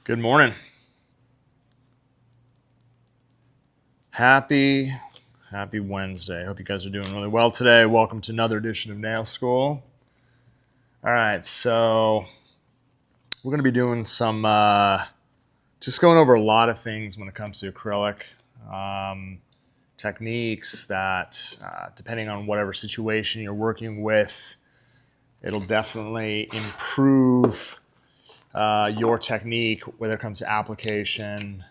Good morning. Happy Wednesday. Hope you guys are doing really well today. Welcome to another edition of Nail School. All right, so we're going to be doing some, just going over a lot of things when it comes to acrylic. Techniques that, depending on whatever situation you're working with, it'll definitely improve your technique, whether it comes to application,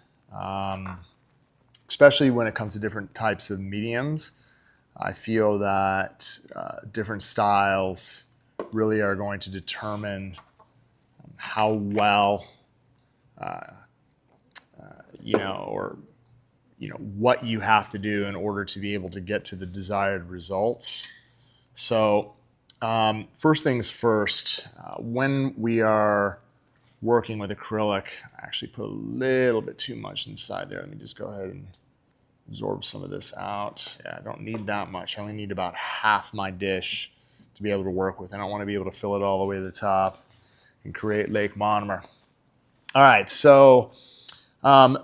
especially when it comes to different types of mediums. I feel that different styles really are going to determine how well, what you have to do in order to be able to get to the desired results. So first things first, when we are working with acrylic, I actually put a little bit too much inside there. Let me just go ahead and absorb some of this out. Yeah, I don't need that much. I only need about half my dish to be able to work with. I don't want to be able to fill it all the way to the top and create lake monomer. All right, so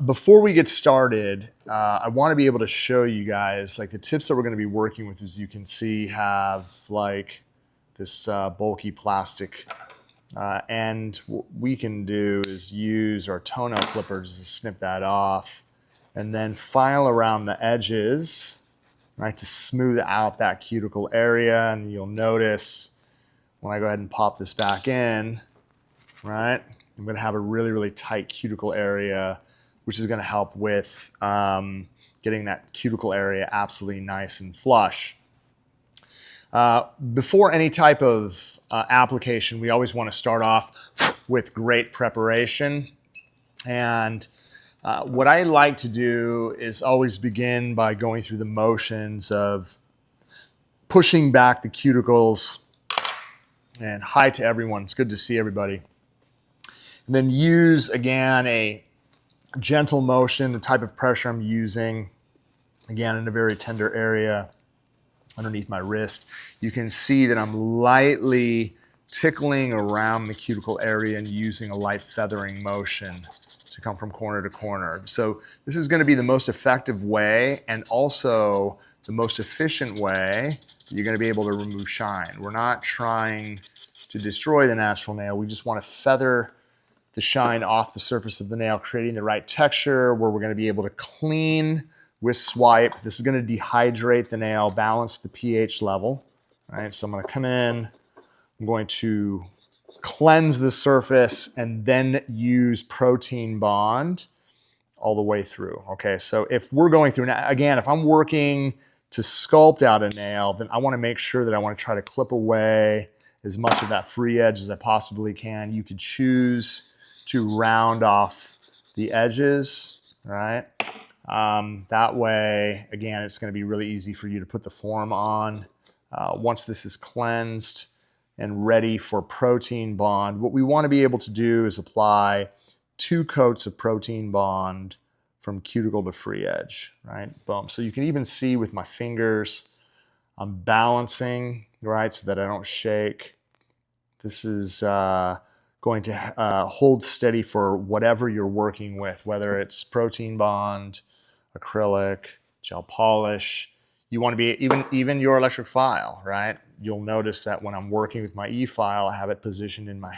before we get started, I want to be able to show you guys like the tips that we're going to be working with. As you can see, have like this bulky plastic, and what we can do is use our toenail clippers to snip that off, and then file around the edges, right, to smooth out that cuticle area. And you'll notice when I go ahead and pop this back in, right, I'm going to have a really, really tight cuticle area, which is going to help with getting that cuticle area absolutely nice and flush. Before any type of application, we always want to start off with great preparation. And what I like to do is always begin by going through the motions of pushing back the cuticles. And hi to everyone. It's good to see everybody. And then use, again, a gentle motion, the type of pressure I'm using, again, in a very tender area underneath my wrist. You can see that I'm lightly tickling around the cuticle area and using a light feathering motion to come from corner to corner. So this is going to be the most effective way and also the most efficient way you're going to be able to remove shine. We're not trying to destroy the natural nail. We just want to feather the shine off the surface of the nail, creating the right texture where we're going to be able to clean with swipe. This is going to dehydrate the nail, balance the pH level. All right, so I'm going to come in, I'm going to cleanse the surface and then use protein bond all the way through. Okay, so if we're going through, again, if I'm working to sculpt out a nail, then I want to make sure that I want to try to clip away as much of that free edge as I possibly can. You could choose to round off the edges, right? That way, again, it's going to be really easy for you to put the form on. Once this is cleansed and ready for protein bond, what we want to be able to do is apply 2 coats of protein bond from cuticle to free edge, right? Boom. So you can even see with my fingers, I'm balancing, right, so that I don't shake. This is going to hold steady for whatever you're working with, whether it's protein bond, acrylic, gel polish. You want to be even your electric file, right? You'll notice that when I'm working with my E-file, I have it positioned in my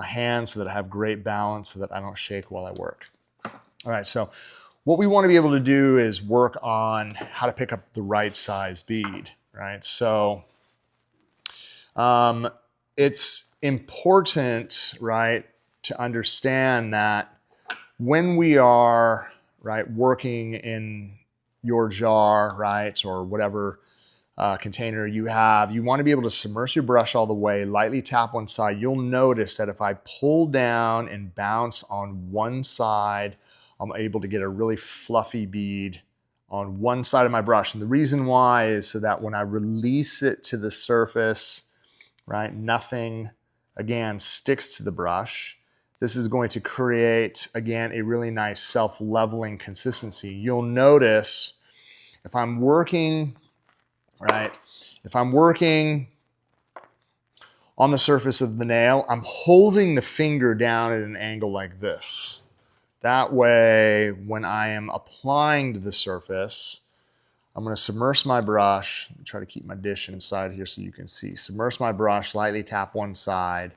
hand so that I have great balance so that I don't shake while I work. All right, so what we want to be able to do is work on how to pick up the right size bead, right? So it's important, right, to understand that when we are, right, working in your jar, right, or whatever container you have, you want to be able to submerge your brush all the way, lightly tap one side. You'll notice that if I pull down and bounce on one side, I'm able to get a really fluffy bead on one side of my brush. And the reason why is so that when I release it to the surface, right, nothing, again, sticks to the brush. This is going to create, again, a really nice self-leveling consistency. You'll notice if I'm working, right, if I'm working on the surface of the nail, I'm holding the finger down at an angle like this, That way, when I am applying to the surface, I'm going to submerge my brush. Try to keep my dish inside here so you can see. Submerge my brush, lightly tap one side.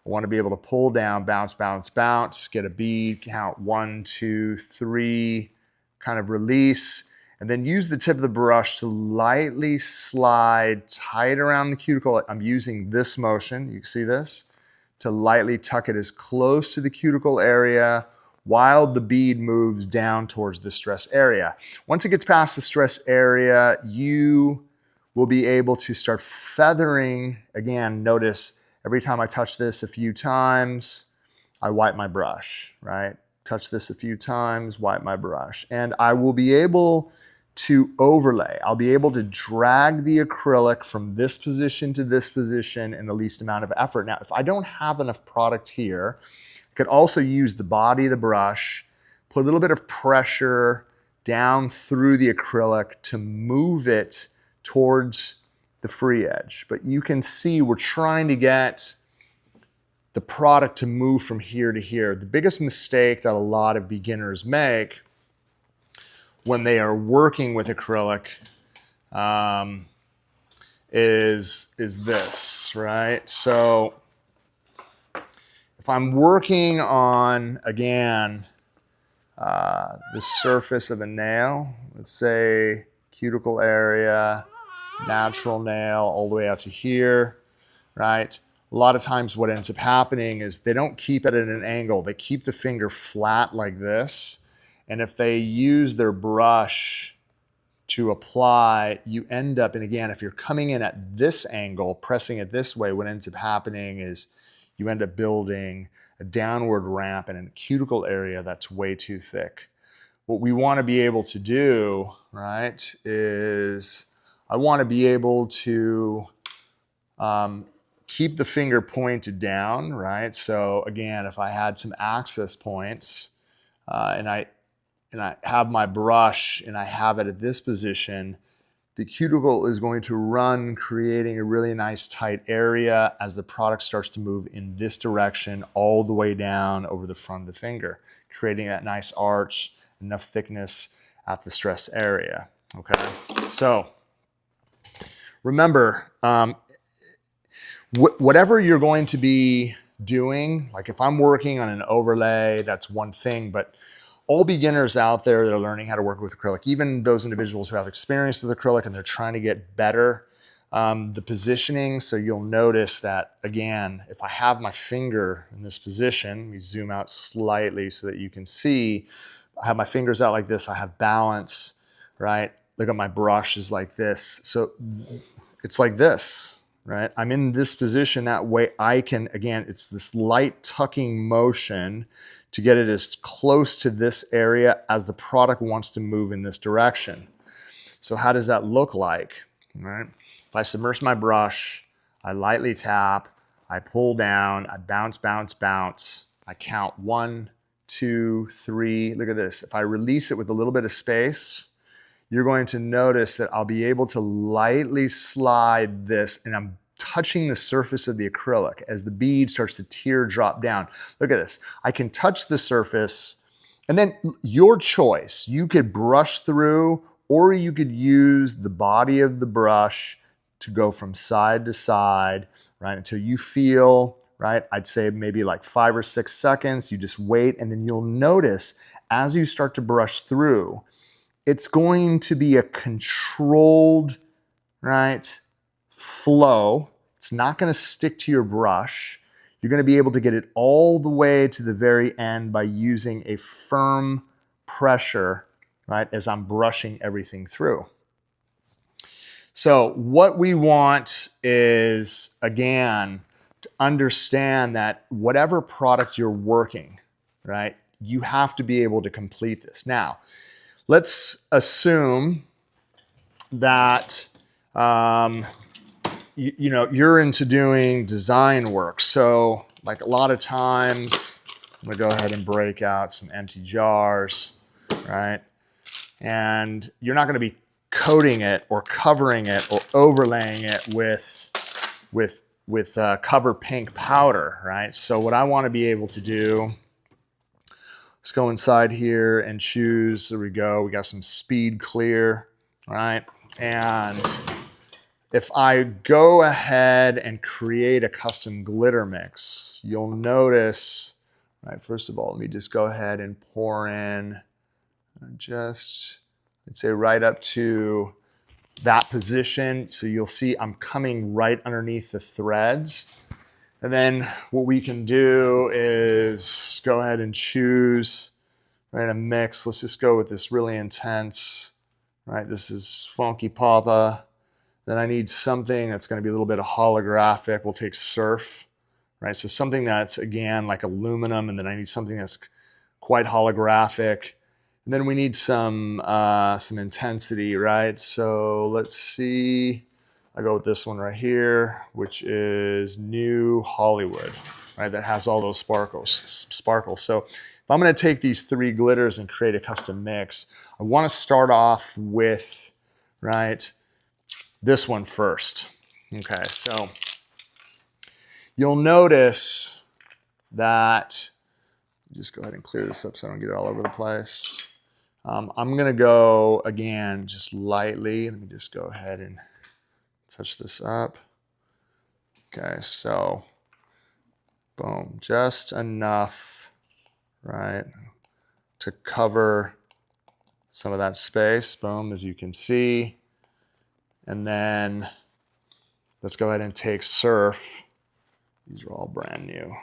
I want to be able to pull down, bounce, bounce, bounce, get a bead, count 1, 2, 3, kind of release, and then use the tip of the brush to lightly slide tight around the cuticle. I'm using this motion, you can see this, to lightly tuck it as close to the cuticle area while the bead moves down towards the stress area. Once it gets past the stress area, you will be able to start feathering. Again, notice every time I touch this a few times, I wipe my brush, right? Touch this a few times, wipe my brush. And I will be able to overlay. I'll be able to drag the acrylic from this position to this position in the least amount of effort. Now, if I don't have enough product here, I could also use the body of the brush, put a little bit of pressure down through the acrylic to move it towards the free edge. But you can see we're trying to get the product to move from here to here. The biggest mistake that a lot of beginners make when they are working with acrylic is this, right? So if I'm working on, again, the surface of a nail, let's say cuticle area, natural nail, all the way out to here, right? A lot of times what ends up happening is they don't keep it at an angle. They keep the finger flat like this. And if they use their brush to apply, you end up, and again, if you're coming in at this angle, pressing it this way, what ends up happening is you end up building a downward ramp in a cuticle area that's way too thick. What we want to be able to do, right, is I want to be able to keep the finger pointed down, right? So again, if I had some access points and I have my brush and I have it at this position, the cuticle is going to run, creating a really nice tight area as the product starts to move in this direction all the way down over the front of the finger, creating that nice arch, enough thickness at the stress area, okay? So remember, whatever you're going to be doing, like if I'm working on an overlay, that's one thing, but all beginners out there that are learning how to work with acrylic, even those individuals who have experience with acrylic and they're trying to get better, the positioning, so you'll notice that, again, if I have my finger in this position, we zoom out slightly so that you can see, I have my fingers out like this, I have balance, right? Look at my brush is like this. So it's like this, right? I'm in this position, that way I can, again, it's this light tucking motion to get it as close to this area as the product wants to move in this direction. So how does that look like, right? If I submerge my brush, I lightly tap, I pull down, I bounce, bounce, bounce, I count 1, 2, 3, look at this. If I release it with a little bit of space, you're going to notice that I'll be able to lightly slide this, and I'm touching the surface of the acrylic as the bead starts to tear drop down. Look at this. I can touch the surface, and then your choice. You could brush through, or you could use the body of the brush to go from side to side, right, until you feel, right, I'd say maybe like 5 or 6 seconds. You just wait, and then you'll notice as you start to brush through, it's going to be a controlled, right, flow. It's not going to stick to your brush. You're going to be able to get it all the way to the very end by using a firm pressure, right, as I'm brushing everything through. So what we want is, again, to understand that whatever product you're working, right, you have to be able to complete this. Now, let's assume that you know, you're into doing design work. So like a lot of times, I'm gonna go ahead and break out some empty jars, right? And you're not gonna be coating it or covering it or overlaying it with cover pink powder, right? So what I wanna be able to do, let's go inside here and choose, there we go, we got some speed clear, right? And if I go ahead and create a custom glitter mix, you'll notice, right, first of all, let me just go ahead and pour in just, let's say right up to that position. So you'll see I'm coming right underneath the threads. And then what we can do is go ahead and choose, right, a mix. Let's just go with this really intense, right? This is Funky Papa. Then I need something that's going to be a little bit of holographic. We'll take Surf, right? So something that's, again, like aluminum, and then I need something that's quite holographic. And then we need some intensity, right? So let's see. I go with this one right here, which is New Hollywood, right? That has all those sparkles. So if I'm going to take these 3 glitters and create a custom mix, I want to start off with, right, this one first. Okay, so you'll notice that, just go ahead and clear this up so I don't get it all over the place. I'm gonna go, again, just lightly. Let me just go ahead and touch this up. Okay, so boom, just enough, right, to cover some of that space, boom, as you can see. And then let's go ahead and take Surf. These are all brand new.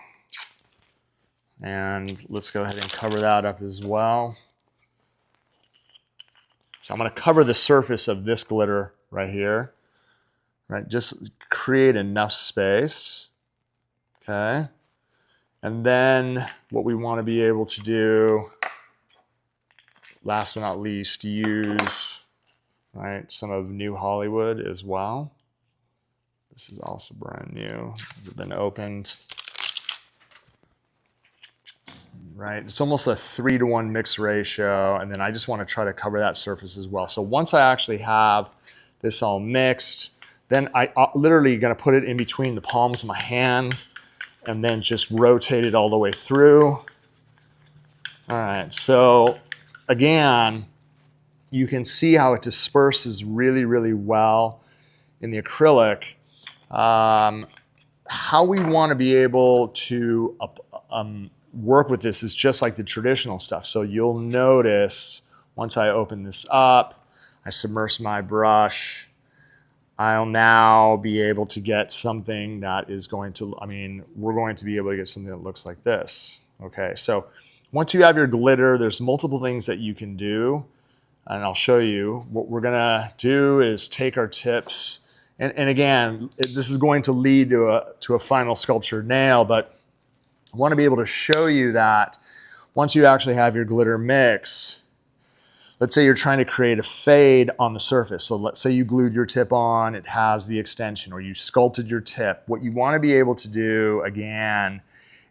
And let's go ahead and cover that up as well. So I'm going to cover the surface of this glitter right here, right? Just create enough space, okay? And then what we want to be able to do, last but not least, use, right, some of New Hollywood as well. This is also brand new. It's been opened. Right, it's almost a 3-to-1 mix ratio, and then I just want to try to cover that surface as well. So once I actually have this all mixed, then I literally going to put it in between the palms of my hands and then just rotate it all the way through. All right, so again, you can see how it disperses really, really well in the acrylic. How we want to be able to work with this is just like the traditional stuff. So you'll notice once I open this up, I submerge my brush, I'll now be able to get something that is going to, I mean, we're going to be able to get something that looks like this. Okay, so once you have your glitter, there's multiple things that you can do, and I'll show you. What we're gonna do is take our tips, and again, this is going to lead to a final sculptured nail, but I want to be able to show you that once you actually have your glitter mix, let's say you're trying to create a fade on the surface. So let's say you glued your tip on, it has the extension, or you sculpted your tip. What you want to be able to do, again,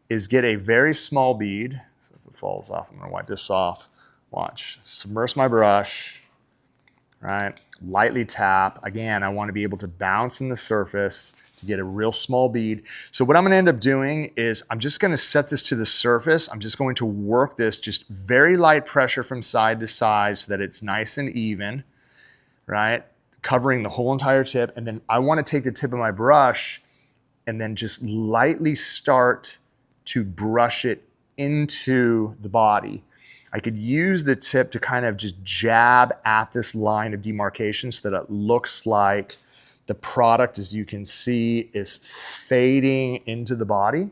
is get a very small bead. So if it falls off, I'm going to wipe this off. Watch. Submerge my brush, right? Lightly tap. Again, I want to be able to bounce in the surface to get a real small bead. So what I'm going to end up doing is I'm just going to set this to the surface. I'm just going to work this just very light pressure from side to side so that it's nice and even, right? Covering the whole entire tip. And then I want to take the tip of my brush and then just lightly start to brush it into the body. I could use the tip to kind of just jab at this line of demarcation so that it looks like the product, as you can see, is fading into the body,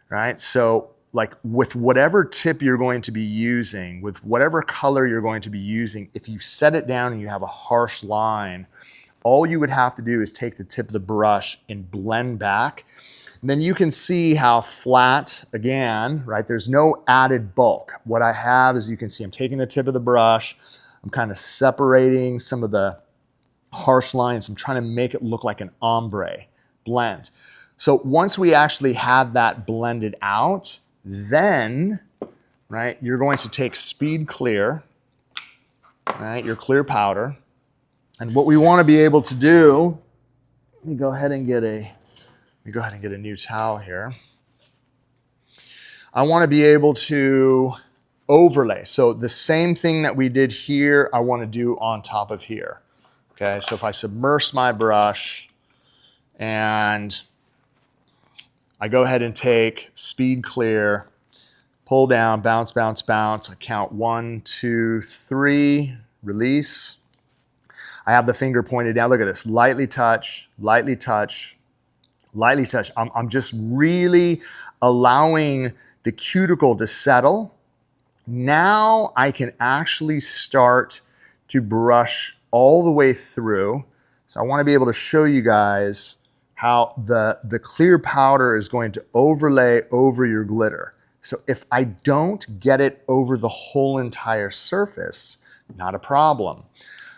right? So like with whatever tip you're going to be using, with whatever color you're going to be using, if you set it down and you have a harsh line, all you would have to do is take the tip of the brush and blend back. And then you can see how flat, again, right? There's no added bulk. What I have is, you can see I'm taking the tip of the brush, I'm kind of separating some of the harsh lines. I'm trying to make it look like an ombre blend. So once we actually have that blended out, then, right, you're going to take Speed Clear, right, your clear powder. And what we want to be able to do, let me go ahead and get a new towel here. I want to be able to overlay. So the same thing that we did here, I want to do on top of here. Okay, so if I submerge my brush and I go ahead and take speed clear, pull down, bounce, bounce, bounce. I count 1, 2, 3, release. I have the finger pointed down. Look at this, lightly touch, lightly touch, lightly touch. I'm just really allowing the cuticle to settle. Now I can actually start to brush all the way through. So I want to be able to show you guys how the clear powder is going to overlay over your glitter. So if I don't get it over the whole entire surface, not a problem.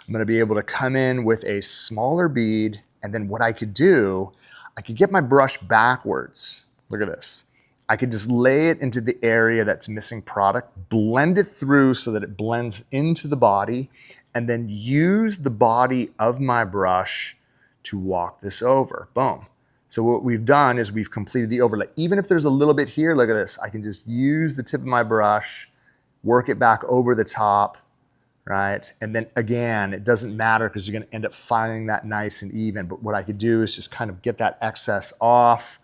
I'm going to be able to come in with a smaller bead, and then what I could do, I could get my brush backwards. Look at this. I could just lay it into the area that's missing product, blend it through so that it blends into the body, and then use the body of my brush to walk this over. Boom. So what we've done is we've completed the overlay. Even if there's a little bit here, look at this. I can just use the tip of my brush, work it back over the top, right? And then again, it doesn't matter because you're going to end up filing that nice and even. But what I could do is just kind of get that excess off,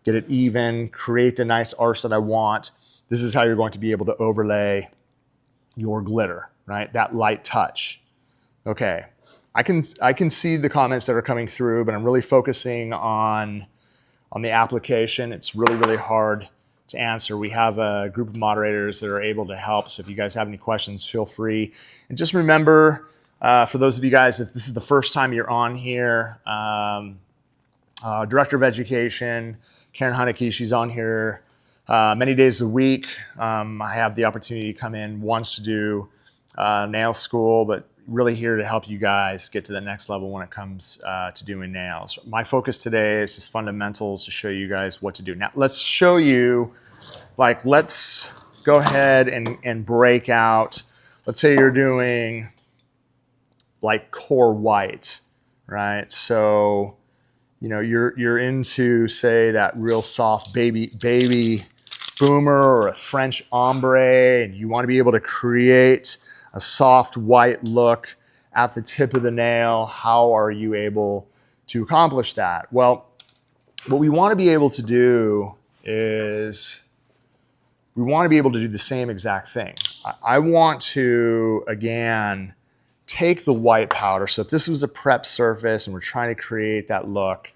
get it even, create the nice arch that I want. This is how you're going to be able to overlay your glitter, right? That light touch. Okay, I can see the comments that are coming through, but I'm really focusing on the application. It's really, really hard to answer. We have a group of moderators that are able to help. So if you guys have any questions, feel free. And just remember, for those of you guys, if this is the first time you're on here, Director of Education, Karen Haneke, she's on here many days a week. I have the opportunity to come in once to do nail school, but really here to help you guys get to the next level when it comes to doing nails. My focus today is just fundamentals to show you guys what to do. Now let's show you, like, let's go ahead and break out. Let's say you're doing like core white, right? So, you know, you're into, say, that real soft baby boomer or a French ombre, and you want to be able to create a soft white look at the tip of the nail. How are you able to accomplish that? Well, what we want to be able to do is we want to be able to do the same exact thing. I want to, again, take the white powder. So if this was a prep surface and we're trying to create that look,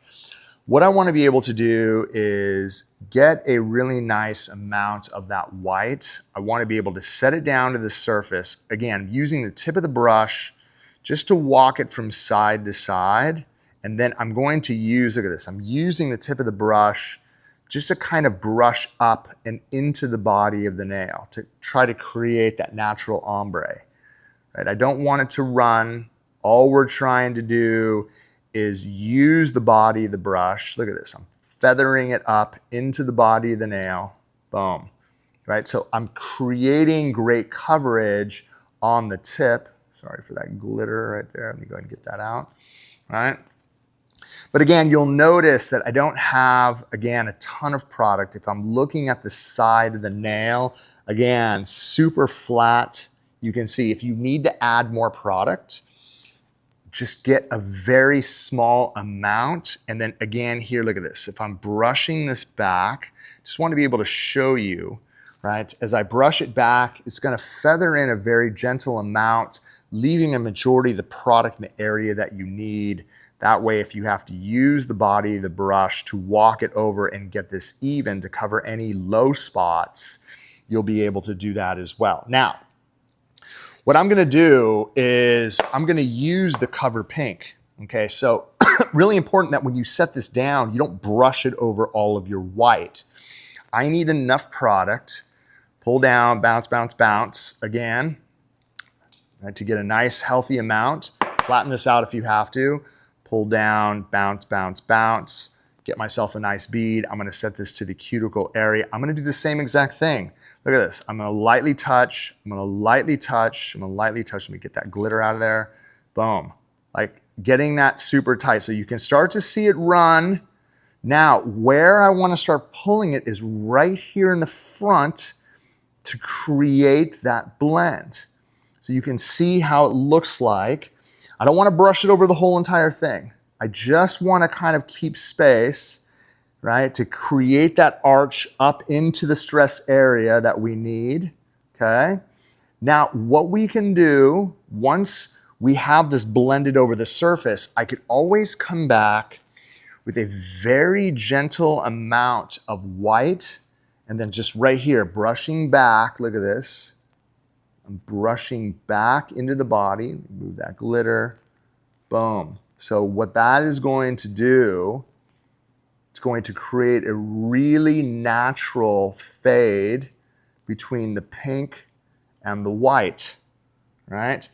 what I want to be able to do is get a really nice amount of that white. I want to be able to set it down to the surface, again, using the tip of the brush just to walk it from side to side. And then I'm going to use, look at this, I'm using the tip of the brush just to kind of brush up and into the body of the nail to try to create that natural ombre. Right? I don't want it to run. All we're trying to do is use the body of the brush. Look at this, I'm feathering it up into the body of the nail. Boom, right? So I'm creating great coverage on the tip. Sorry for that glitter right there. Let me go ahead and get that out, all right? But again, you'll notice that I don't have, again, a ton of product. If I'm looking at the side of the nail, again, super flat. You can see if you need to add more product, just get a very small amount. And then again here, look at this. If I'm brushing this back, just want to be able to show you, right? As I brush it back, it's going to feather in a very gentle amount, leaving a majority of the product in the area that you need. That way, if you have to use the body of the brush to walk it over and get this even to cover any low spots, you'll be able to do that as well. Now, what I'm going to do is I'm going to use the cover pink. Okay, so really important that when you set this down, you don't brush it over all of your white. I need enough product. Pull down, bounce, bounce, bounce again, right, to get a nice healthy amount. Flatten this out if you have to. Pull down, bounce, bounce, bounce. Get myself a nice bead. I'm going to set this to the cuticle area. I'm going to do the same exact thing. Look at this. I'm going to lightly touch. I'm going to lightly touch. I'm going to lightly touch. Let me get that glitter out of there. Boom. Like getting that super tight so you can start to see it run. Now, where I want to start pulling it is right here in the front to create that blend. So you can see how it looks like. I don't want to brush it over the whole entire thing. I just want to kind of keep space, right, to create that arch up into the stress area that we need, okay? Now, what we can do, once we have this blended over the surface, I could always come back with a very gentle amount of white, and then just right here, brushing back, look at this. I'm brushing back into the body, move that glitter, boom. So what that is going to do, it's going to create a really natural fade between the pink and the white, right?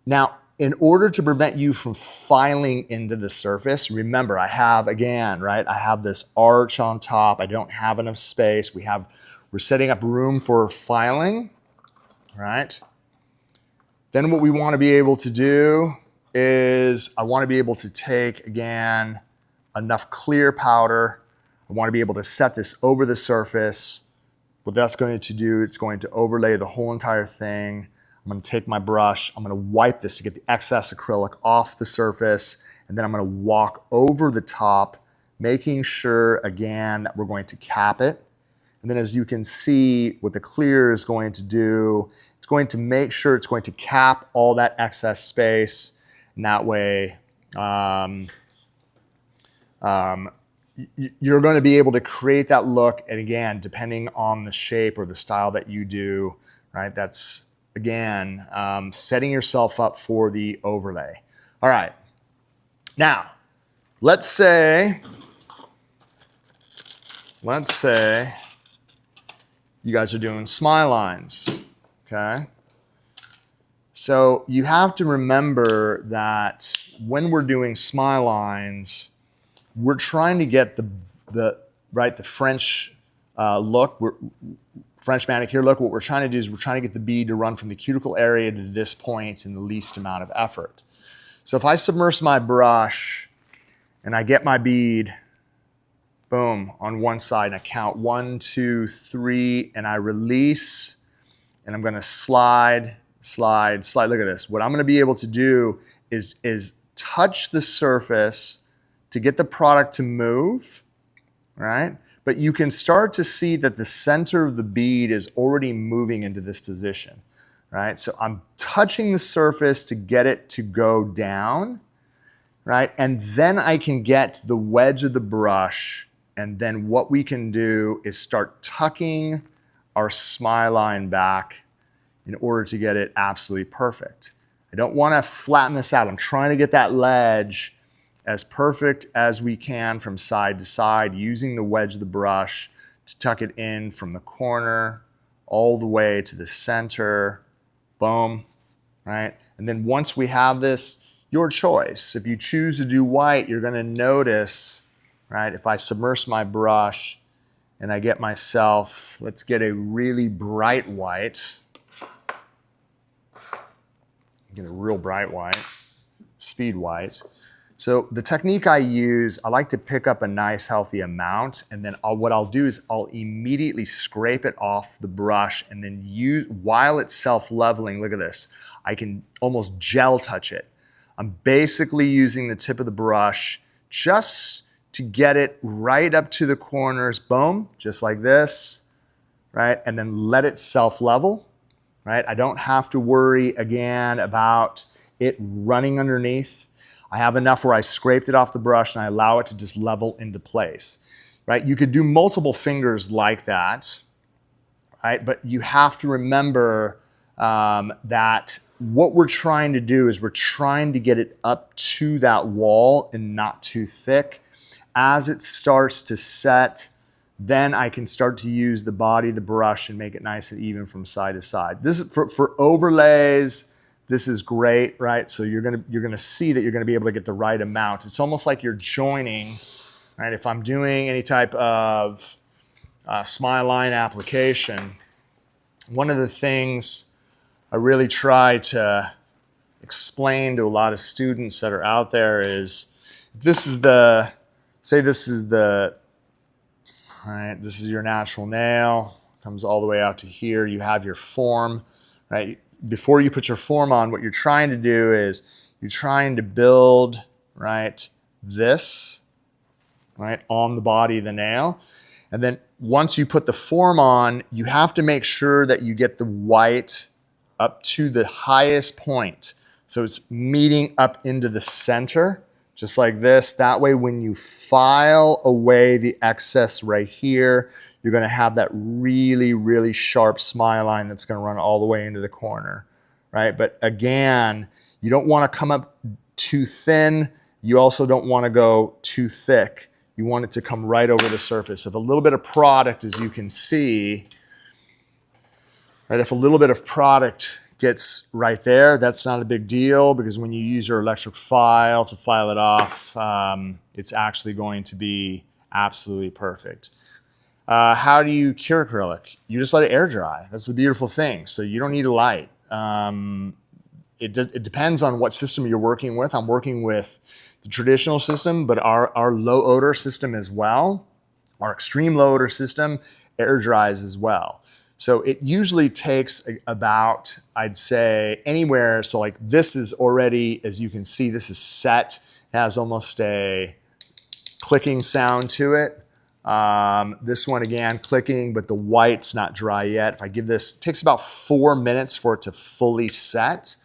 Now, in order to prevent you from filing into the surface, remember I have, again, right, I have this arch on top. I don't have enough space. We're setting up room for filing, right? Then what we want to be able to do is I want to be able to take, again, enough clear powder. I want to be able to set this over the surface. What that's going to do, it's going to overlay the whole entire thing. I'm going to take my brush, I'm going to wipe this to get the excess acrylic off the surface, and then I'm going to walk over the top, making sure, again, that we're going to cap it. And then as you can see, what the clear is going to do, it's going to make sure it's going to cap all that excess space, and that way you're going to be able to create that look. And again, depending on the shape or the style that you do, right, that's, again, setting yourself up for the overlay. All right. Now, let's say you guys are doing smile lines, okay? So you have to remember that when we're doing smile lines, we're trying to get the French look. French manicure look. What we're trying to do is we're trying to get the bead to run from the cuticle area to this point in the least amount of effort. So if I submerge my brush and I get my bead, boom, on one side, and I count 1, 2, 3, and I release, and I'm going to slide, slide, slide. Look at this. What I'm going to be able to do is touch the surface to get the product to move, right? But you can start to see that the center of the bead is already moving into this position, right? So I'm touching the surface to get it to go down, right? And then I can get the wedge of the brush, and then what we can do is start tucking our smile line back in order to get it absolutely perfect. I don't want to flatten this out. I'm trying to get that ledge as perfect as we can from side to side, using the wedge of the brush to tuck it in from the corner all the way to the center. Boom, right? And then once we have this, your choice. If you choose to do white, you're going to notice, right, if I submerge my brush and I get myself, let's get a really bright white. Get a real bright white, speed white. So the technique I use, I like to pick up a nice healthy amount, and then what I'll do is I'll immediately scrape it off the brush, and then while it's self-leveling, look at this, I can almost gel touch it. I'm basically using the tip of the brush just to get it right up to the corners, boom, just like this, right? And then let it self-level, right? I don't have to worry again about it running underneath. I have enough where I scraped it off the brush and I allow it to just level into place, right? You could do multiple fingers like that, right? But you have to remember that what we're trying to do is we're trying to get it up to that wall and not too thick. As it starts to set, then I can start to use the body of the brush and make it nice and even from side to side. This is for overlays. This is great, right? So you're gonna see that you're gonna be able to get the right amount. It's almost like you're joining, right? If I'm doing any type of smile line application, one of the things I really try to explain to a lot of students that are out there is, this is all right, this is your natural nail, comes all the way out to here. You have your form, right? Before you put your form on, what you're trying to do is you're trying to build, right, this, right, on the body of the nail. And then once you put the form on, you have to make sure that you get the white up to the highest point. So it's meeting up into the center, just like this. That way, when you file away the excess right here, you're gonna have that really, really sharp smile line that's gonna run all the way into the corner, right? But again, you don't wanna come up too thin. You also don't wanna go too thick. You want it to come right over the surface. If a little bit of product, as you can see, right, if a little bit of product gets right there, that's not a big deal, because when you use your electric file to file it off, it's actually going to be absolutely perfect. How do you cure acrylic? You just let it air dry. That's the beautiful thing. So you don't need a light. It depends on what system you're working with. I'm working with the traditional system, but our low odor system as well, our extreme low odor system, air dries as well. So it usually takes about, I'd say, anywhere. So like this is already, as you can see, this is set. It has almost a clicking sound to it. This one again, clicking, but the white's not dry yet. If I give this, it takes about 4 minutes for it to fully set.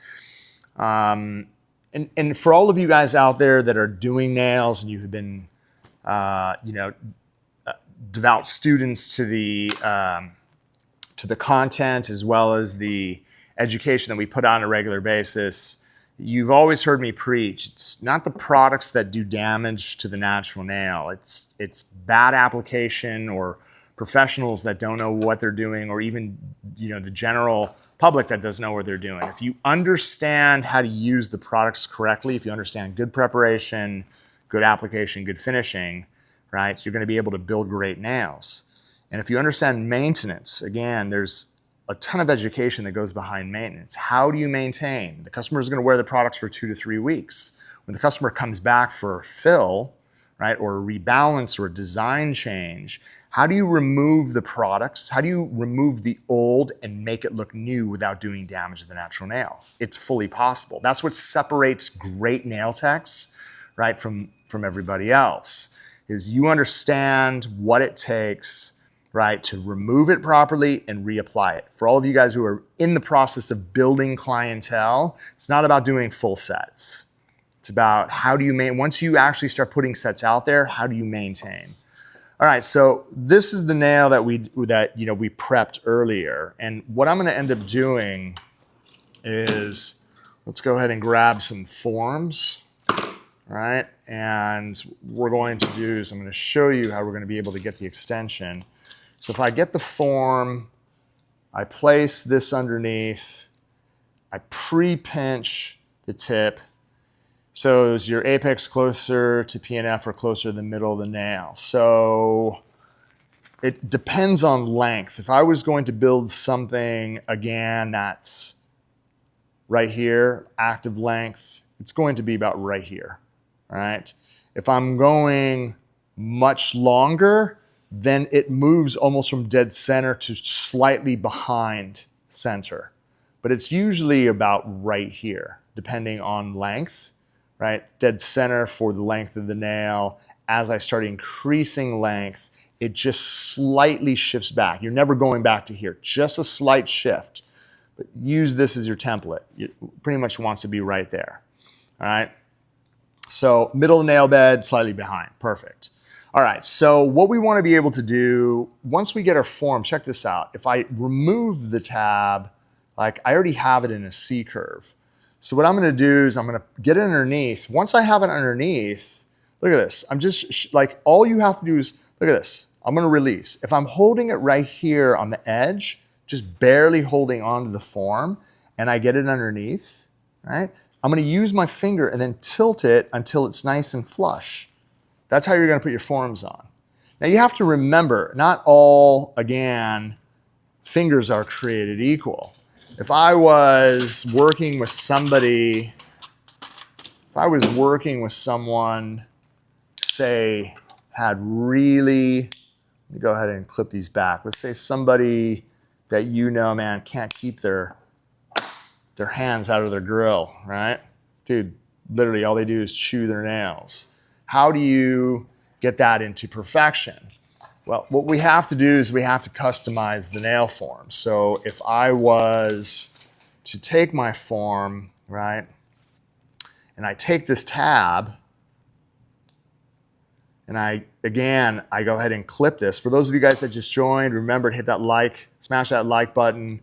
And for all of you guys out there that are doing nails and you have been, devout students to the content as well as the education that we put on a regular basis, you've always heard me preach. It's not the products that do damage to the natural nail. It's bad application or professionals that don't know what they're doing, or even the general public that doesn't know what they're doing. If you understand how to use the products correctly, if you understand good preparation, good application, good finishing, right, you're going to be able to build great nails. And if you understand maintenance, again, there's a ton of education that goes behind maintenance. How do you maintain? The customer is going to wear the products for 2 to 3 weeks. When the customer comes back for a fill, right, or a rebalance or a design change, how do you remove the products? How do you remove the old and make it look new without doing damage to the natural nail? It's fully possible. That's what separates great nail techs, right, from everybody else, is you understand what it takes, right, to remove it properly and reapply it. For all of you guys who are in the process of building clientele, it's not about doing full sets. It's about how do you once you actually start putting sets out there, how do you maintain? All right, so this is the nail that we prepped earlier. And what I'm gonna end up doing is, let's go ahead and grab some forms, right? And we're going to do is I'm gonna show you how we're gonna be able to get the extension. So if I get the form, I place this underneath, I pre-pinch the tip. So is your apex closer to PNF or closer to the middle of the nail? So it depends on length. If I was going to build something, again, that's right here, active length, it's going to be about right here, all right? If I'm going much longer, then it moves almost from dead center to slightly behind center. But it's usually about right here, depending on length, right? Dead center for the length of the nail. As I start increasing length, it just slightly shifts back. You're never going back to here, just a slight shift. But use this as your template. It pretty much wants to be right there, all right? So middle of the nail bed, slightly behind, perfect. All right, so what we want to be able to do, once we get our form, check this out. If I remove the tab, like I already have it in a C curve. So what I'm gonna do is I'm gonna get it underneath. Once I have it underneath, look at this. I'm just like, all you have to do is, look at this. I'm gonna release. If I'm holding it right here on the edge, just barely holding onto the form, and I get it underneath, right? I'm gonna use my finger and then tilt it until it's nice and flush. That's how you're gonna put your forms on. Now you have to remember, not all, again, fingers are created equal. If I was working with somebody, say, had really Let me go ahead and clip these back. Let's say somebody that you know, man, can't keep their hands out of their grill, right? Dude, literally all they do is chew their nails. How do you get that into perfection? Well, what we have to do is we have to customize the nail form. So if I was to take my form, right, and I take this tab, and I go ahead and clip this. For those of you guys that just joined, remember to hit that like, smash that like button,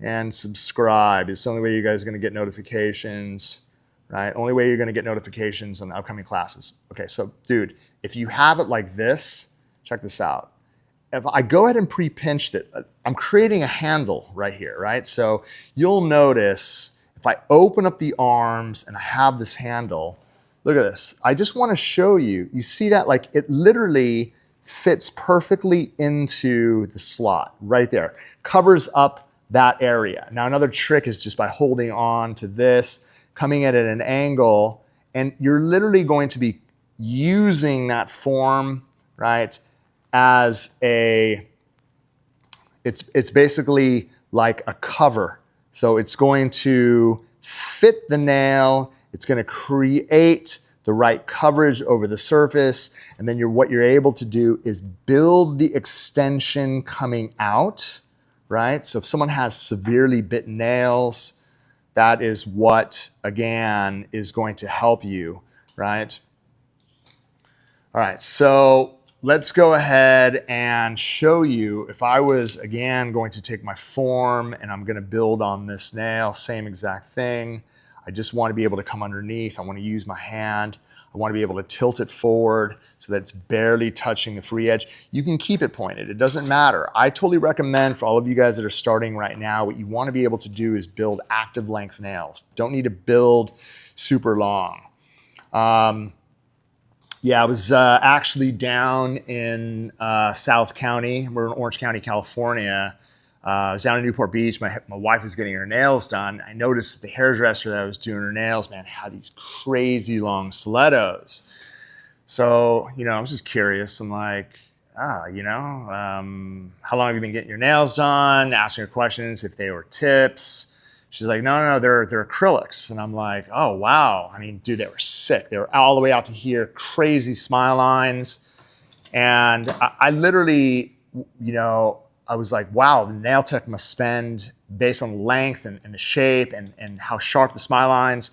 and subscribe. It's the only way you guys are gonna get notifications, right? Only way you're gonna get notifications on the upcoming classes. Okay, so dude, if you have it like this, check this out. If I go ahead and pre-pinched it, I'm creating a handle right here, right? So you'll notice if I open up the arms and I have this handle, look at this. I just wanna show you, you see that? Like it literally fits perfectly into the slot right there. Covers up that area. Now another trick is just by holding on to this, coming at it at an angle, and you're literally going to be using that form, right, as a, it's basically like a cover. So it's going to fit the nail, it's going to create the right coverage over the surface, and then what you're able to do is build the extension coming out, right? So if someone has severely bitten nails, that is what, again, is going to help you, right? All right, so let's go ahead and show you, if I was, again, going to take my form and I'm gonna build on this nail, same exact thing. I just wanna be able to come underneath. I wanna use my hand. I wanna be able to tilt it forward so that it's barely touching the free edge. You can keep it pointed, it doesn't matter. I totally recommend for all of you guys that are starting right now, what you wanna be able to do is build active length nails. Don't need to build super long. Yeah, I was actually down in South County. We're in Orange County, California. I was down in Newport Beach. My wife was getting her nails done. I noticed the hairdresser that was doing her nails, man, had these crazy long stilettos. So, you know, I was just curious. I'm like, how long have you been getting your nails done? Asking her questions if they were tips. She's like, no, they're acrylics. And I'm like, oh, wow. I mean, dude, they were sick. They were all the way out to here, crazy smile lines. And I literally, I was like, wow, the nail tech must spend, based on length and the shape and how sharp the smile lines,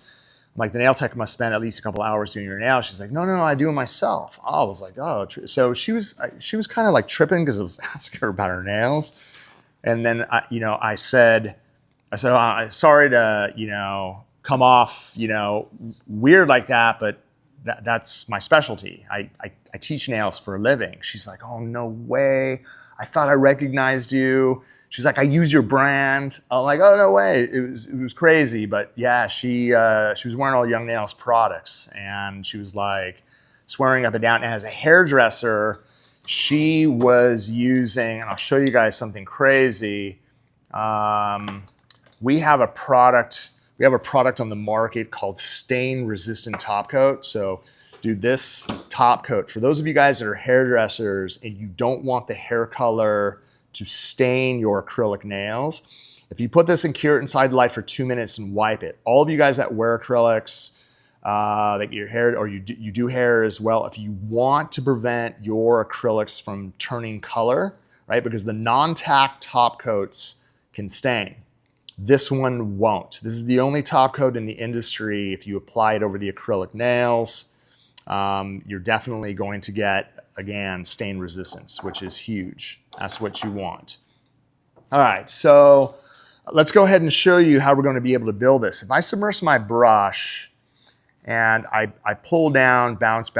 I'm like, the nail tech must spend at least a couple hours doing your nails. She's like, no, I do it myself. I was like, oh. So she was kind of like tripping because I was asking her about her nails. And then, I said, oh, sorry to, come off, weird like that, but that's my specialty. I teach nails for a living. She's like, oh, no way. I thought I recognized you. She's like, I use your brand. I'm like, oh, no way. It was crazy. But yeah, she was wearing all Young Nails products, and she was like swearing up and down. And as a hairdresser, she was using, and I'll show you guys something crazy. We have a product on the market called stain resistant top coat. So dude, this top coat, for those of you guys that are hairdressers and you don't want the hair color to stain your acrylic nails, if you put this and cure it inside the light for 2 minutes and wipe it, all of you guys that wear acrylics, that your hair, or you do hair as well, if you want to prevent your acrylics from turning color, right? Because the non-tack top coats can stain. This one won't. This is the only top coat in the industry. If you apply it over the acrylic nails, you're definitely going to get, again, stain resistance, which is huge. That's what you want. All right, so let's go ahead and show you how we're going to be able to build this. If I submerge my brush and I pull down, bounce,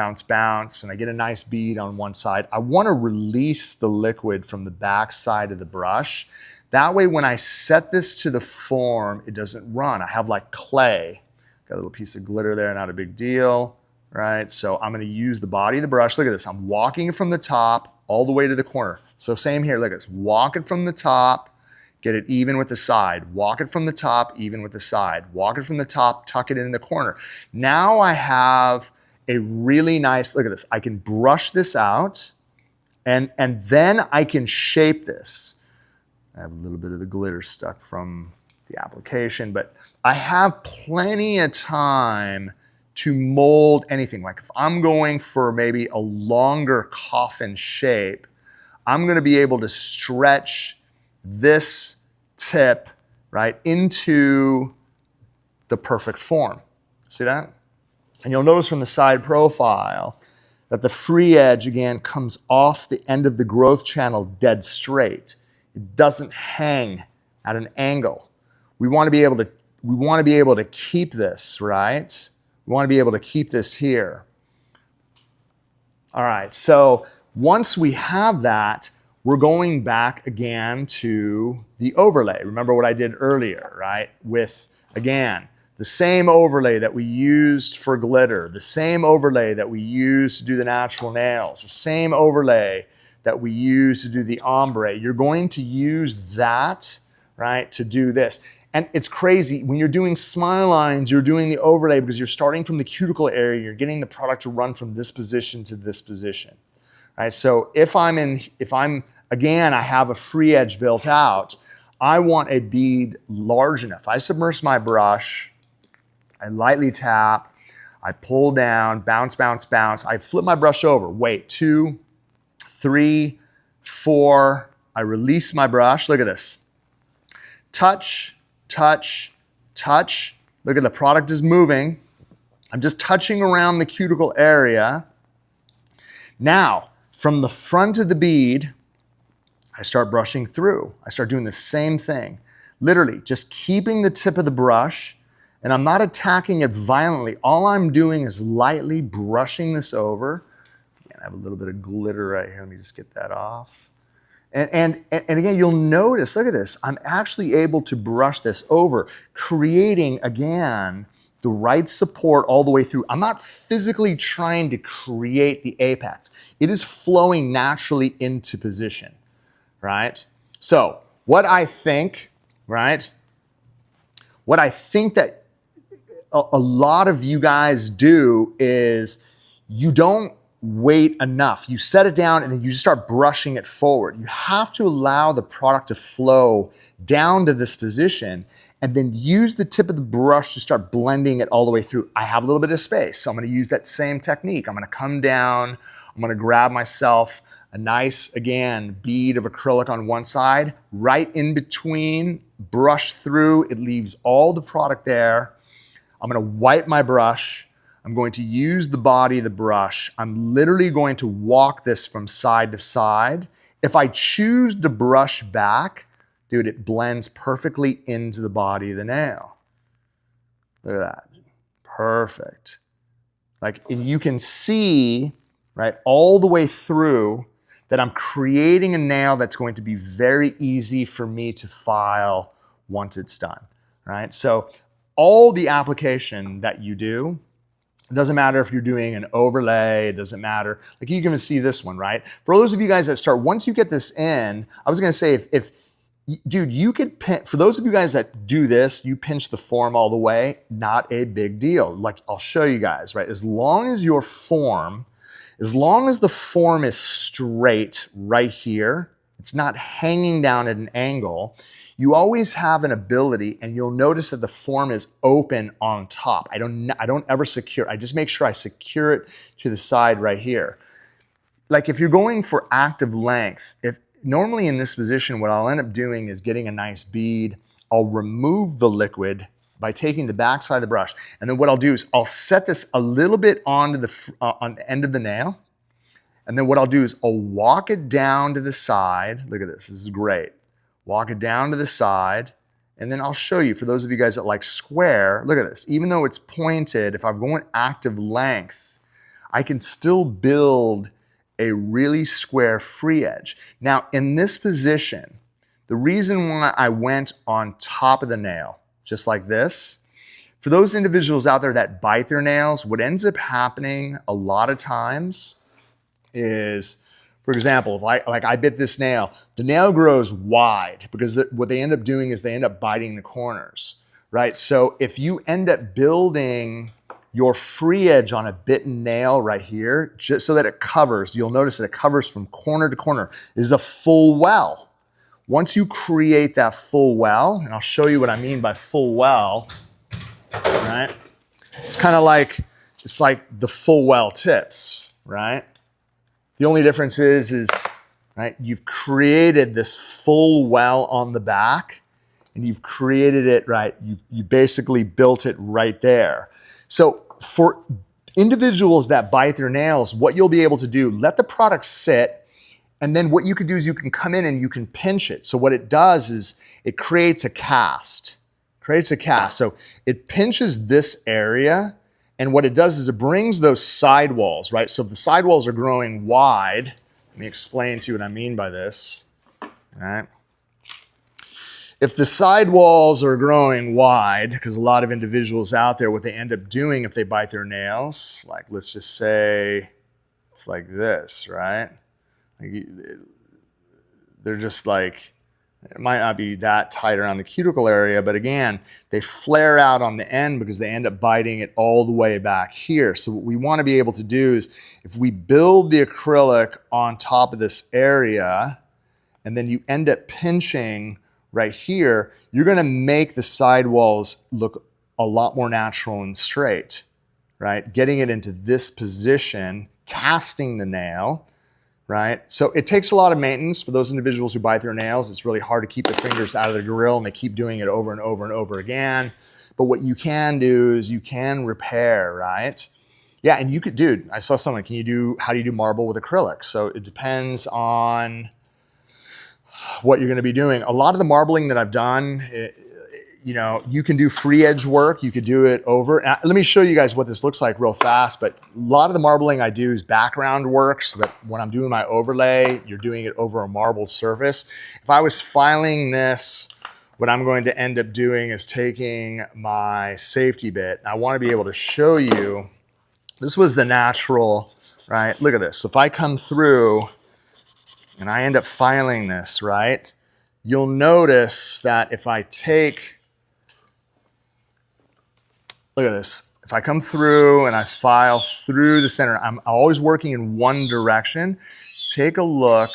and I get a nice bead on one side, I want to release the liquid from the back side of the brush. That way, when I set this to the form, it doesn't run. I have like clay. Got a little piece of glitter there, not a big deal, right? So I'm gonna use the body of the brush. Look at this, I'm walking from the top all the way to the corner. So same here, look at this, walk it from the top, get it even with the side. Walk it from the top, even with the side. Walk it from the top, tuck it in the corner. Now I have a really nice, look at this, I can brush this out, And then I can shape this. I have a little bit of the glitter stuck from the application, but I have plenty of time to mold anything. Like if I'm going for maybe a longer coffin shape, I'm gonna be able to stretch this tip, right, into the perfect form. See that? And you'll notice from the side profile that the free edge, again, comes off the end of the growth channel dead straight. It doesn't hang at an angle. We want to be able to keep this, right? We want to be able to keep this here. All right, so once we have that, we're going back again to the overlay. Remember what I did earlier, right? With, again, the same overlay that we used for glitter, the same overlay that we used to do the natural nails, the same overlay that we used to do the ombre. You're going to use that, right, to do this. And it's crazy, when you're doing smile lines, you're doing the overlay because you're starting from the cuticle area, you're getting the product to run from this position to this position. Right? So again, I have a free edge built out, I want a bead large enough. I submerge my brush, I lightly tap, I pull down, bounce, bounce, bounce. I flip my brush over, wait, 2, 3, 4, I release my brush, look at this. Touch, touch, touch. Look at the product is moving. I'm just touching around the cuticle area. Now, from the front of the bead, I start brushing through. I start doing the same thing. Literally, just keeping the tip of the brush, and I'm not attacking it violently. All I'm doing is lightly brushing this over. Again, I have a little bit of glitter right here. Let me just get that off. And again, you'll notice, look at this. I'm actually able to brush this over, creating, again, the right support all the way through. I'm not physically trying to create the apex. It is flowing naturally into position, right? So what I think, right? What I think that a lot of you guys do is you don't wait enough. You set it down and then you just start brushing it forward. You have to allow the product to flow down to this position and then use the tip of the brush to start blending it all the way through. I have a little bit of space, so I'm gonna use that same technique. I'm gonna come down, I'm gonna grab myself a nice, again, bead of acrylic on one side, right in between, brush through, it leaves all the product there. I'm gonna wipe my brush. I'm going to use the body of the brush. I'm literally going to walk this from side to side. If I choose to brush back, dude, it blends perfectly into the body of the nail. Look at that, perfect. And you can see, right, all the way through that I'm creating a nail that's going to be very easy for me to file once it's done, right? So all the application that you do, it doesn't matter if you're doing an overlay, it doesn't matter. Like you can see this one, right? For those of you guys that start, once you get this in, I was gonna say dude, you could pinch, for those of you guys that do this, you pinch the form all the way, not a big deal. Like I'll show you guys, right? As long as the form is straight right here, it's not hanging down at an angle, you always have an ability, and you'll notice that the form is open on top. I don't ever secure, I just make sure I secure it to the side right here. Like if you're going for active length, normally in this position, what I'll end up doing is getting a nice bead. I'll remove the liquid by taking the back side of the brush. And then what I'll do is I'll set this a little bit onto on the end of the nail. And then what I'll do is I'll walk it down to the side. Look at this, this is great. Walk it down to the side, and then I'll show you, for those of you guys that like square, look at this. Even though it's pointed, if I'm going active length, I can still build a really square free edge. Now, in this position, the reason why I went on top of the nail, just like this, for those individuals out there that bite their nails, what ends up happening a lot of times is, for example, if I bit this nail, the nail grows wide because what they end up doing is they end up biting the corners, right? So if you end up building your free edge on a bitten nail right here, just so that it covers. You'll notice that it covers from corner to corner. Is a full well. Once you create that full well, and I'll show you what I mean by full well, right? It's kind of like, it's like the full well tips, right? The only difference is, right, you've created this full well on the back, and you've created it, right, you basically built it right there. So for individuals that bite their nails, what you'll be able to do, let the product sit, and then what you can do is you can come in and you can pinch it. So what it does is it creates a cast. So it pinches this area, and what it does is it brings those sidewalls, right? So if the sidewalls are growing wide, let me explain to you what I mean by this, all right? If the sidewalls are growing wide, because a lot of individuals out there, what they end up doing if they bite their nails, like let's just say it's like this, right? Like, they're just like, it might not be that tight around the cuticle area, but again, they flare out on the end because they end up biting it all the way back here. So what we want to be able to do is, if we build the acrylic on top of this area, and then you end up pinching right here, you're going to make the sidewalls look a lot more natural and straight, right? Getting it into this position, casting the nail, right? So it takes a lot of maintenance for those individuals who bite their nails. It's really hard to keep the fingers out of the grill, and they keep doing it over and over and over again. But what you can do is you can repair, right? Yeah, and you could, dude, I saw someone, how do you do marble with acrylic? So it depends on what you're going to be doing. A lot of the marbling that I've done, you know, you can do free edge work. You could do it over. Let me show you guys what this looks like real fast. But a lot of the marbling I do is background work, so that when I'm doing my overlay, you're doing it over a marbled surface. If I was filing this, what I'm going to end up doing is taking my safety bit. I want to be able to show you, this was the natural, right? Look at this. So if I come through and I end up filing this, right? You'll notice that if I take, look at this. If I come through and I file through the center, I'm always working in one direction. Take a look.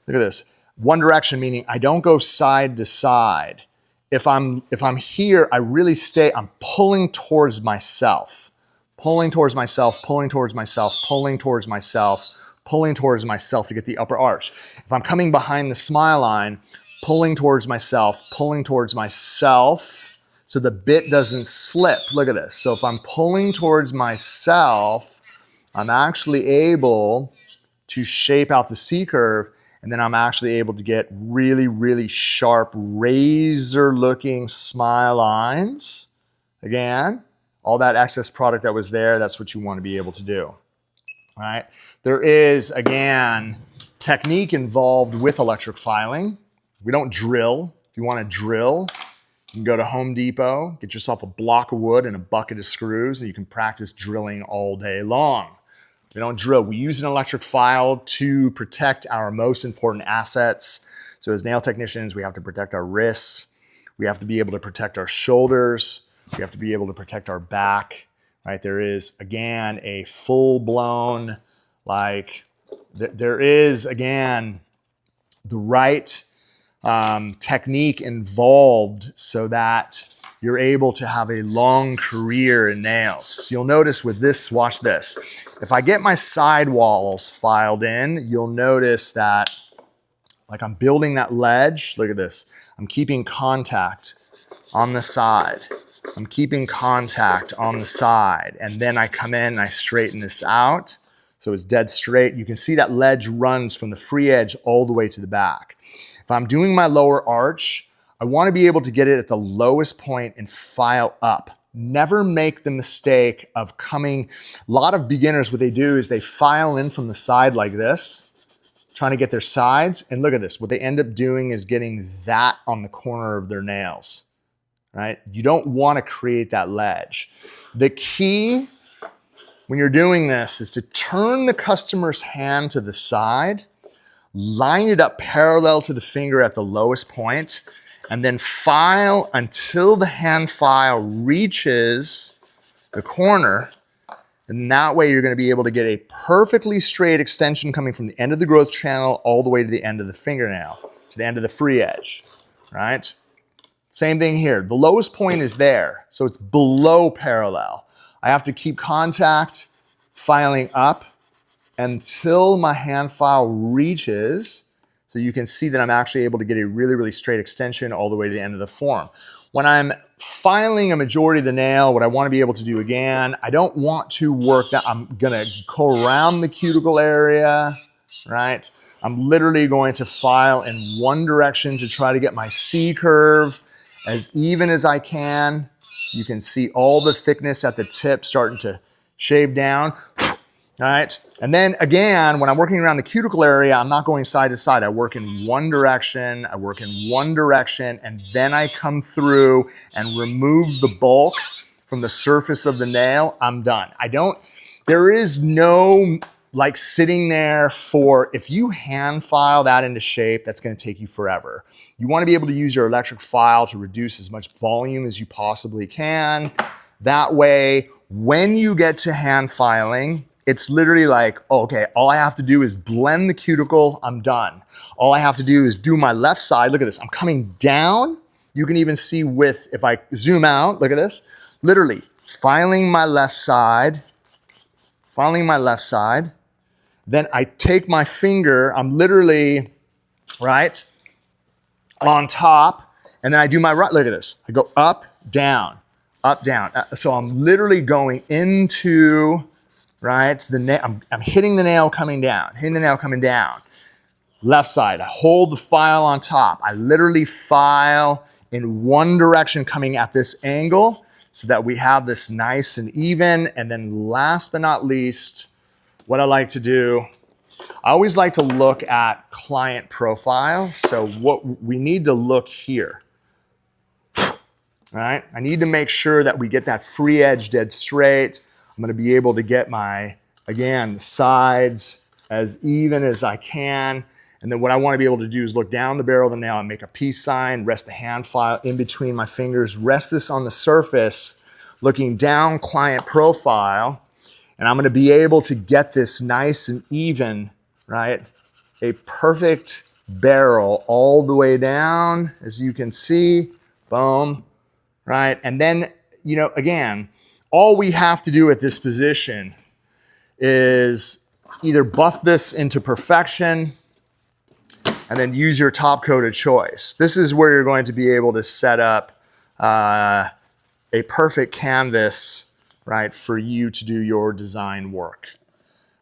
Look at this. One direction, meaning I don't go side to side. If I'm here, I really stay, I'm pulling towards myself. Pulling towards myself, pulling towards myself, pulling towards myself, pulling towards myself to get the upper arch. If I'm coming behind the smile line, pulling towards myself, so the bit doesn't slip. Look at this. So if I'm pulling towards myself, I'm actually able to shape out the C curve, and then I'm actually able to get really, really sharp, razor-looking smile lines. Again, all that excess product that was there, that's what you want to be able to do. All right. There is, again, technique involved with electric filing. We don't drill. If you want to drill, you can go to Home Depot, get yourself a block of wood and a bucket of screws, and you can practice drilling all day long. We don't drill. We use an electric file to protect our most important assets. So as nail technicians, we have to protect our wrists. We have to be able to protect our shoulders. We have to be able to protect our back, right? There is, again, a full-blown, like, there is, again, the right technique involved so that you're able to have a long career in nails. You'll notice with this, watch this. If I get my sidewalls filed in, you'll notice that, like, I'm building that ledge. Look at this. I'm keeping contact on the side. I'm keeping contact on the side. And then I come in and I straighten this out. So it's dead straight. You can see that ledge runs from the free edge all the way to the back. If I'm doing my lower arch, I want to be able to get it at the lowest point and file up. Never make the mistake of coming. A lot of beginners, what they do is they file in from the side like this, trying to get their sides. And look at this. What they end up doing is getting that on the corner of their nails, right? You don't want to create that ledge. The key when you're doing this is to turn the customer's hand to the side, line it up parallel to the finger at the lowest point, and then file until the hand file reaches the corner, And that way you're going to be able to get a perfectly straight extension coming from the end of the growth channel all the way to the end of the fingernail, to the end of the free edge, right? Same thing here. The lowest point is there, so it's below parallel. I have to keep contact filing up until my hand file reaches, so you can see that I'm actually able to get a really, really straight extension all the way to the end of the form. When I'm filing a majority of the nail, what I want to be able to do again, I don't want to work that. I'm going to go around the cuticle area, right? I'm literally going to file in one direction to try to get my C curve as even as I can. You can see all the thickness at the tip starting to shave down. All right, and then again, when I'm working around the cuticle area, I'm not going side to side. I work in one direction, and then I come through and remove the bulk from the surface of the nail. I'm done. There is no like sitting there for, if you hand file that into shape, that's gonna take you forever. You wanna be able to use your electric file to reduce as much volume as you possibly can. That way, when you get to hand filing, it's literally like, oh, okay, all I have to do is blend the cuticle, I'm done. All I have to do is do my left side. Look at this, I'm coming down. You can even see if I zoom out, look at this. Literally filing my left side. Then I take my finger, I'm literally, right, on top, and then I do my right, look at this. I go up, down, up, down. So I'm literally going into, right, I'm hitting the nail coming down, Left side, I hold the file on top. I literally file in one direction coming at this angle so that we have this nice and even. And then last but not least, what I like to do, I always like to look at client profile. So what we need to look here, all right? I need to make sure that we get that free edge dead straight. I'm gonna be able to get my, again, the sides as even as I can. And then what I want to be able to do is look down the barrel of the nail and make a peace sign, rest the hand file in between my fingers, rest this on the surface, looking down client profile. And I'm going to be able to get this nice and even, right? A perfect barrel all the way down, as you can see, boom, right? And then, you know, again, all we have to do at this position is either buff this into perfection and then use your top coat of choice. This is where you're going to be able to set up a perfect canvas, right, for you to do your design work.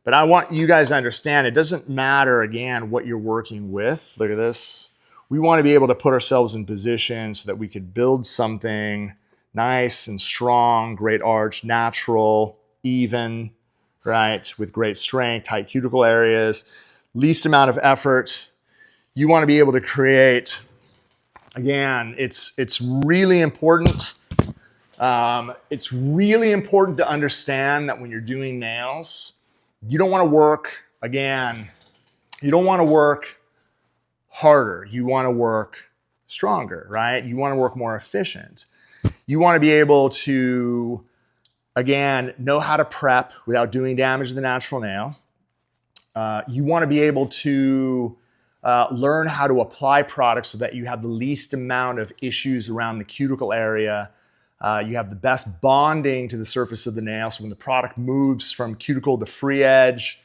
But I want you guys to understand, it doesn't matter, again, what you're working with. Look at this. We want to be able to put ourselves in position so that we could build something nice and strong, great arch, natural, even, right, with great strength, tight cuticle areas, least amount of effort. You want to be able to create, again, it's really important. It's really important to understand that when you're doing nails, you don't want to work, again, you don't want to work harder. You want to work stronger, right? You want to work more efficient. You want to be able to, again, know how to prep without doing damage to the natural nail. You want to be able to learn how to apply products so that you have the least amount of issues around the cuticle area. You have the best bonding to the surface of the nail. So when the product moves from cuticle to free edge,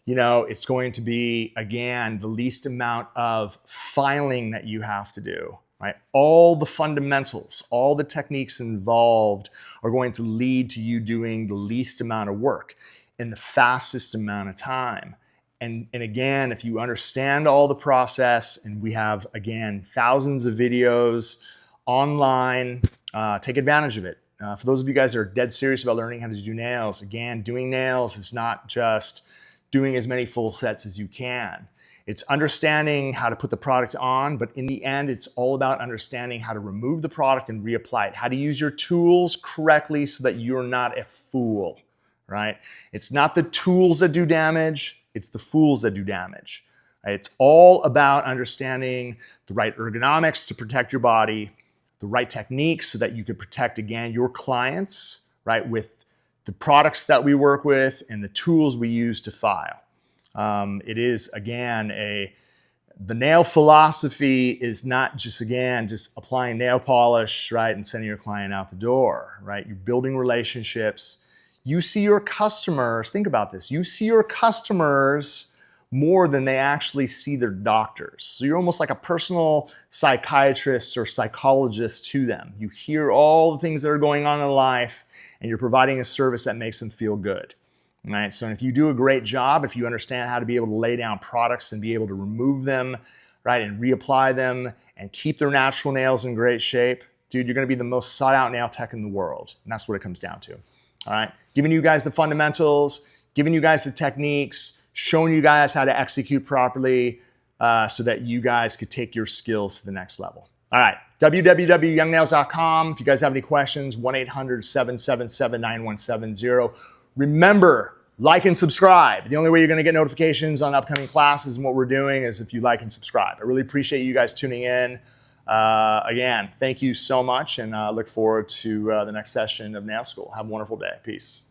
you know, it's going to be, again, the least amount of filing that you have to do, right? All the fundamentals, all the techniques involved are going to lead to you doing the least amount of work in the fastest amount of time. And again, if you understand all the process, and we have, again, thousands of videos online, take advantage of it. For those of you guys that are dead serious about learning how to do nails, again, doing nails is not just doing as many full sets as you can. It's understanding how to put the product on, but in the end, it's all about understanding how to remove the product and reapply it, how to use your tools correctly so that you're not a fool, right? It's not the tools that do damage, it's the fools that do damage. Right? It's all about understanding the right ergonomics to protect your body, the right techniques so that you can protect, again, your clients, right, with the products that we work with, and the tools we use to file. It is, again, the nail philosophy is not just applying nail polish, right, and sending your client out the door, right? You're building relationships. You see your customers, think about this, you see your customers more than they actually see their doctors. So you're almost like a personal psychiatrist or psychologist to them. You hear all the things that are going on in life, and you're providing a service that makes them feel good. Right? So if you do a great job, if you understand how to be able to lay down products and be able to remove them, right, and reapply them and keep their natural nails in great shape, dude, you're going to be the most sought out nail tech in the world. And that's what it comes down to. All right. Giving you guys the fundamentals, giving you guys the techniques, showing you guys how to execute properly so that you guys could take your skills to the next level. All right. www.youngnails.com. If you guys have any questions, 1-800-777-9170. Remember, like and subscribe. The only way you're going to get notifications on upcoming classes and what we're doing is if you like and subscribe. I really appreciate you guys tuning in. Again, thank you so much, and look forward to the next session of Nail School. Have a wonderful day. Peace.